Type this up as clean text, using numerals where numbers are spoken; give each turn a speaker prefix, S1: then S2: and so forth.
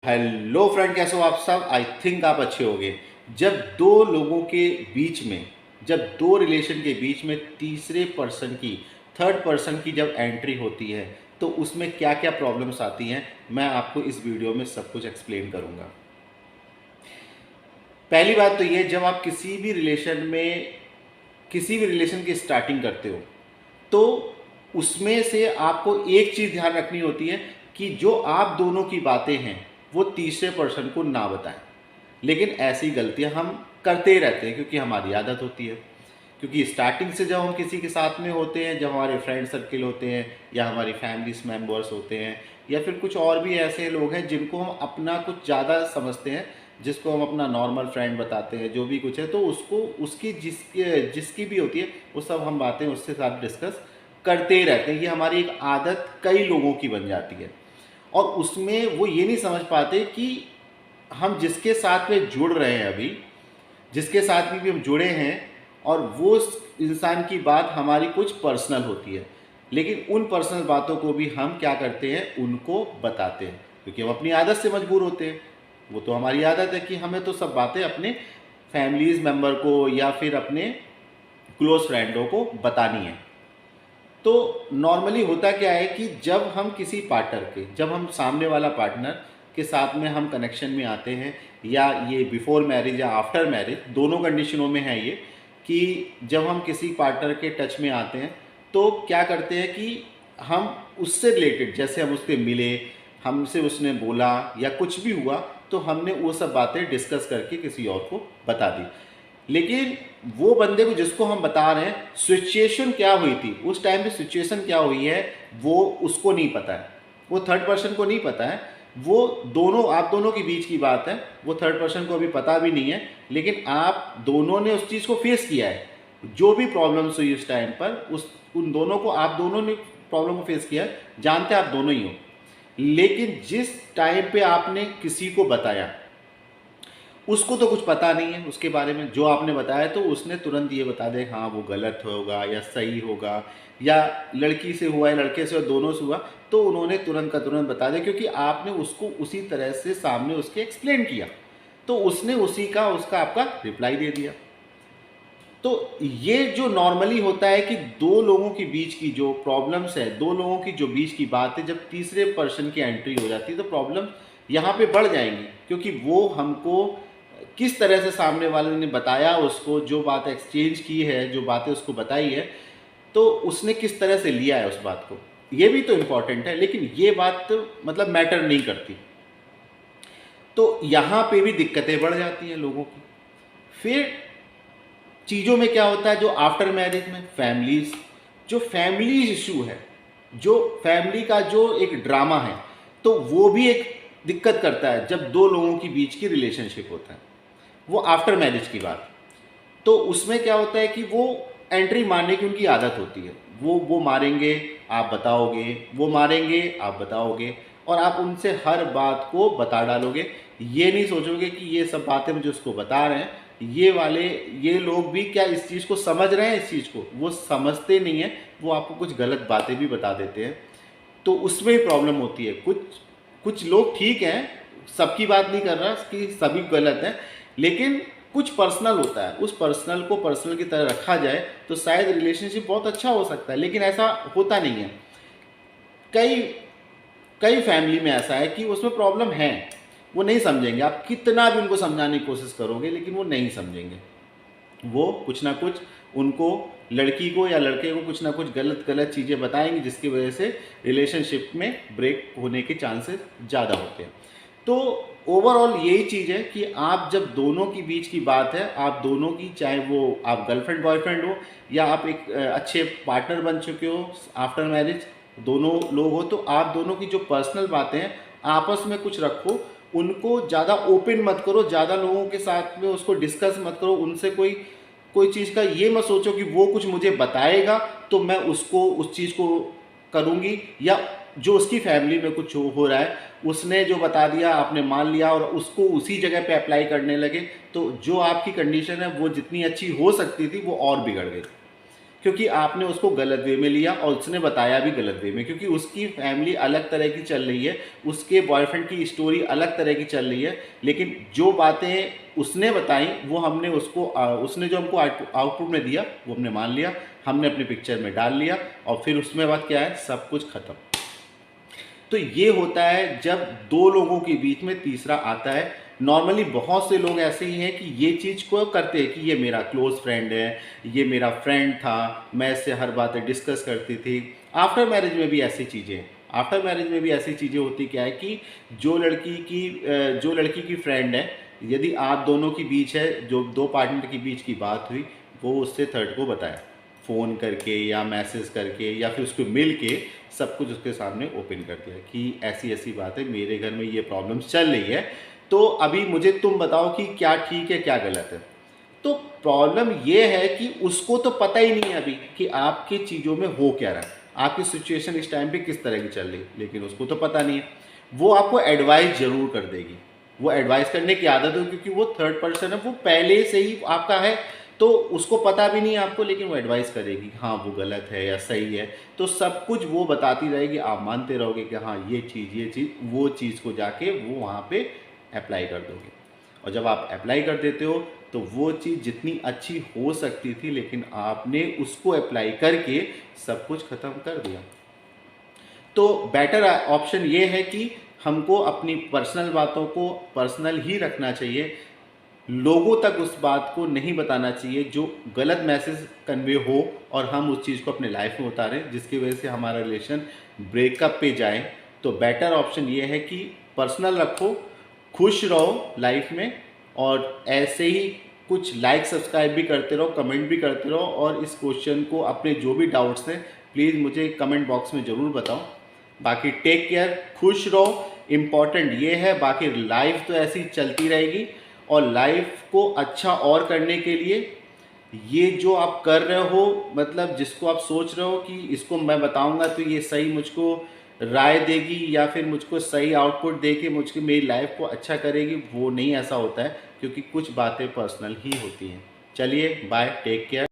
S1: Hello friend, कैसे हो आप सब। आई थिंक आप अच्छे होंगे। जब दो लोगों के बीच में, जब दो रिलेशन के बीच में तीसरे पर्सन की, थर्ड पर्सन की जब एंट्री होती है तो उसमें क्या क्या प्रॉब्लम्स आती हैं, मैं आपको इस वीडियो में सब कुछ एक्सप्लेन करूंगा। पहली बात तो ये, जब आप किसी भी रिलेशन की स्टार्टिंग करते हो तो उसमें से आपको एक चीज़ ध्यान रखनी होती है कि जो आप दोनों की बातें हैं वो तीसरे पर्सन को ना बताएं। लेकिन ऐसी गलतियां हम करते ही रहते हैं क्योंकि हमारी आदत होती है। क्योंकि स्टार्टिंग से जब हम किसी के साथ में होते हैं, जब हमारे फ्रेंड सर्किल होते हैं या हमारी फैमिलीज मेम्बर्स होते हैं या फिर कुछ और भी ऐसे लोग हैं जिनको हम अपना कुछ ज़्यादा समझते हैं, जिसको हम अपना नॉर्मल फ्रेंड बताते हैं, जो भी कुछ है, तो उसको उसकी जिसकी भी होती है वो सब हम बातें उसके साथ डिस्कस करते ही रहते हैं। ये हमारी एक आदत कई लोगों की बन जाती है और उसमें वो ये नहीं समझ पाते कि हम जिसके साथ में जुड़ रहे हैं अभी, जिसके साथ में भी हम जुड़े हैं, और वो इंसान की बात हमारी कुछ पर्सनल होती है, लेकिन उन पर्सनल बातों को भी हम क्या करते हैं, उनको बताते हैं क्योंकि हम अपनी आदत से मजबूर होते हैं। वो तो हमारी आदत है कि हमें तो सब बातें अपने फैमिलीज मेम्बर को या फिर अपने क्लोज फ्रेंडों को बतानी है। तो नॉर्मली होता क्या है कि जब हम सामने वाला पार्टनर के साथ में हम कनेक्शन में आते हैं, या ये बिफोर मैरिज या आफ्टर मैरिज, दोनों कंडीशनों में है ये, कि जब हम किसी पार्टनर के टच में आते हैं तो क्या करते हैं कि हम उससे रिलेटेड, जैसे हम उससे मिले, हमसे उसने बोला या कुछ भी हुआ, तो हमने वो सब बातें डिस्कस करके किसी और को बता दी। लेकिन वो बंदे को जिसको हम बता रहे हैं, सिचुएशन क्या हुई थी उस टाइम पे, सिचुएशन क्या हुई है वो उसको नहीं पता है, वो थर्ड पर्सन को नहीं पता है। वो दोनों, आप दोनों के बीच की बात है, वो थर्ड पर्सन को अभी पता भी नहीं है, लेकिन आप दोनों ने उस चीज़ को फेस किया है। जो भी प्रॉब्लम्स हुई उस टाइम पर, उन दोनों को, आप दोनों ने प्रॉब्लम को फेस किया है, जानते आप दोनों ही हो। लेकिन जिस टाइम पे आपने किसी को बताया, उसको तो कुछ पता नहीं है उसके बारे में, जो आपने बताया तो उसने तुरंत ये बता दे हाँ वो गलत होगा या सही होगा, या लड़की से हुआ या लड़के से हुआ, दोनों से हुआ, तो उन्होंने तुरंत का तुरंत बता दिया क्योंकि आपने उसको उसी तरह से सामने उसके एक्सप्लेन किया, तो उसने उसी का उसका आपका रिप्लाई दे दिया। तो ये जो नॉर्मली होता है कि दो लोगों के बीच की जो प्रॉब्लम्स है, दो लोगों की जो बीच की बात है, जब तीसरे पर्सन की एंट्री हो जाती है तो प्रॉब्लम यहाँ पे बढ़ जाएंगी, क्योंकि वो हमको किस तरह से सामने वाले ने बताया, उसको जो बात एक्सचेंज की है, जो बातें उसको बताई है, तो उसने किस तरह से लिया है उस बात को, ये भी तो इम्पॉर्टेंट है। लेकिन ये बात तो मतलब मैटर नहीं करती, तो यहाँ पे भी दिक्कतें बढ़ जाती हैं लोगों की। फिर चीज़ों में क्या होता है, जो आफ्टर मैरिज में जो फैमिली इशू है, जो फैमिली का जो एक ड्रामा है, तो वो भी एक दिक्कत करता है जब दो लोगों के बीच की रिलेशनशिप होता है, वो आफ्टर मैरिज की बात। तो उसमें क्या होता है कि वो एंट्री मारने की उनकी आदत होती है, वो मारेंगे आप बताओगे, वो मारेंगे आप बताओगे, और आप उनसे हर बात को बता डालोगे। ये नहीं सोचोगे कि ये सब बातें मुझे उसको बता रहे हैं, ये लोग भी क्या इस चीज़ को समझ रहे हैं, इस चीज़ को वो समझते नहीं है, वो आपको कुछ गलत बातें भी बता देते हैं। तो उसमें ही प्रॉब्लम होती है। कुछ कुछ लोग ठीक हैं, सबकी बात नहीं कर रहा कि सभी गलत हैं, लेकिन कुछ पर्सनल होता है, उस पर्सनल को पर्सनल की तरह रखा जाए तो शायद रिलेशनशिप बहुत अच्छा हो सकता है, लेकिन ऐसा होता नहीं है। कई कई फैमिली में ऐसा है कि उसमें प्रॉब्लम है, वो नहीं समझेंगे, आप कितना भी उनको समझाने की कोशिश करोगे लेकिन वो नहीं समझेंगे। वो कुछ ना कुछ, उनको, लड़की को या लड़के को कुछ ना कुछ गलत गलत चीज़ें बताएंगे, जिसकी वजह से रिलेशनशिप में ब्रेक होने के चांसेस ज़्यादा होते हैं। तो ओवरऑल यही चीज़ है कि आप जब दोनों की बीच की बात है, आप दोनों की, चाहे वो आप गर्लफ्रेंड बॉयफ्रेंड हो या आप एक अच्छे पार्टनर बन चुके हो आफ्टर मैरिज, दोनों लोग हो, तो आप दोनों की जो पर्सनल बातें हैं आपस में कुछ रखो, उनको ज़्यादा ओपन मत करो, ज़्यादा लोगों के साथ में उसको डिस्कस मत करो, उनसे कोई कोई चीज़ का ये मत सोचो कि वो कुछ मुझे बताएगा तो मैं उसको उस चीज़ को करूँगी, या जो उसकी फैमिली में कुछ हो रहा है उसने जो बता दिया आपने मान लिया और उसको उसी जगह पे अप्लाई करने लगे, तो जो आपकी कंडीशन है वो जितनी अच्छी हो सकती थी वो और बिगड़ गई। क्योंकि आपने उसको गलत वे में लिया और उसने बताया भी गलत वे में, क्योंकि उसकी फैमिली अलग तरह की चल रही है, उसके बॉयफ्रेंड की स्टोरी अलग तरह की चल रही है, लेकिन जो बातें उसने बताई वो हमने उसको उसने जो हमको आउटपुट में दिया वो हमने मान लिया, हमने अपनी पिक्चर में डाल लिया, और फिर उसमें बाद क्या है, सब कुछ खत्म। तो ये होता है जब दो लोगों के बीच में तीसरा आता है। नॉर्मली बहुत से लोग ऐसे ही हैं कि ये चीज़ को करते हैं कि ये मेरा क्लोज फ्रेंड है, ये मेरा फ्रेंड था, मैं इससे हर बातें डिस्कस करती थी। आफ्टर मैरिज में भी ऐसी चीज़ें हैं, आफ्टर मैरिज में भी ऐसी चीज़ें होती क्या है कि जो लड़की की फ्रेंड है, यदि आप दोनों के बीच है, जो दो पार्टनर के बीच की बात हुई, वो उससे थर्ड को बताया, फ़ोन करके या मैसेज करके या फिर उसको मिल के सब कुछ उसके सामने ओपन कर दिया कि ऐसी ऐसी बात है, मेरे घर में ये प्रॉब्लम्स चल रही है, तो अभी मुझे तुम बताओ कि क्या ठीक है क्या गलत है। तो प्रॉब्लम ये है कि उसको तो पता ही नहीं है अभी कि आपकी चीज़ों में हो क्या रहा है, आपकी सिचुएशन इस टाइम पे किस तरह की चल रही है, लेकिन उसको तो पता नहीं है। वो आपको एडवाइस जरूर कर देगी, वो एडवाइस करने की आदत हो, क्योंकि वो थर्ड पर्सन है, वो पहले से ही आपका है, तो उसको पता भी नहीं है आपको, लेकिन वो एडवाइस करेगी हाँ वो गलत है या सही है, तो सब कुछ वो बताती रहेगी, आप मानते रहोगे कि हाँ ये चीज़, वो चीज़ को जाके वो वहाँ पे अप्लाई कर दोगे। और जब आप अप्लाई कर देते हो तो वो चीज़ जितनी अच्छी हो सकती थी, लेकिन आपने उसको अप्लाई करके सब कुछ ख़त्म कर दिया। तो बेटर ऑप्शन ये है कि हमको अपनी पर्सनल बातों को पर्सनल ही रखना चाहिए, लोगों तक उस बात को नहीं बताना चाहिए जो गलत मैसेज कन्वे हो और हम उस चीज़ को अपने लाइफ में उतारें, जिसकी वजह से हमारा रिलेशन ब्रेकअप पे जाए। तो बेटर ऑप्शन ये है कि पर्सनल रखो, खुश रहो लाइफ में, और ऐसे ही कुछ लाइक सब्सक्राइब भी करते रहो, कमेंट भी करते रहो, और इस क्वेश्चन को अपने जो भी डाउट्स हैं प्लीज़ मुझे कमेंट बॉक्स में ज़रूर बताओ। बाकी टेक केयर, खुश रहो, इम्पॉर्टेंट ये है, बाकी लाइफ तो ऐसी चलती रहेगी। और लाइफ को अच्छा और करने के लिए ये जो आप कर रहे हो, मतलब जिसको आप सोच रहे हो कि इसको मैं बताऊंगा तो ये सही मुझको राय देगी या फिर मुझको सही आउटपुट दे के मुझको मेरी लाइफ को अच्छा करेगी, वो नहीं ऐसा होता है, क्योंकि कुछ बातें पर्सनल ही होती हैं। चलिए बाय, टेक केयर।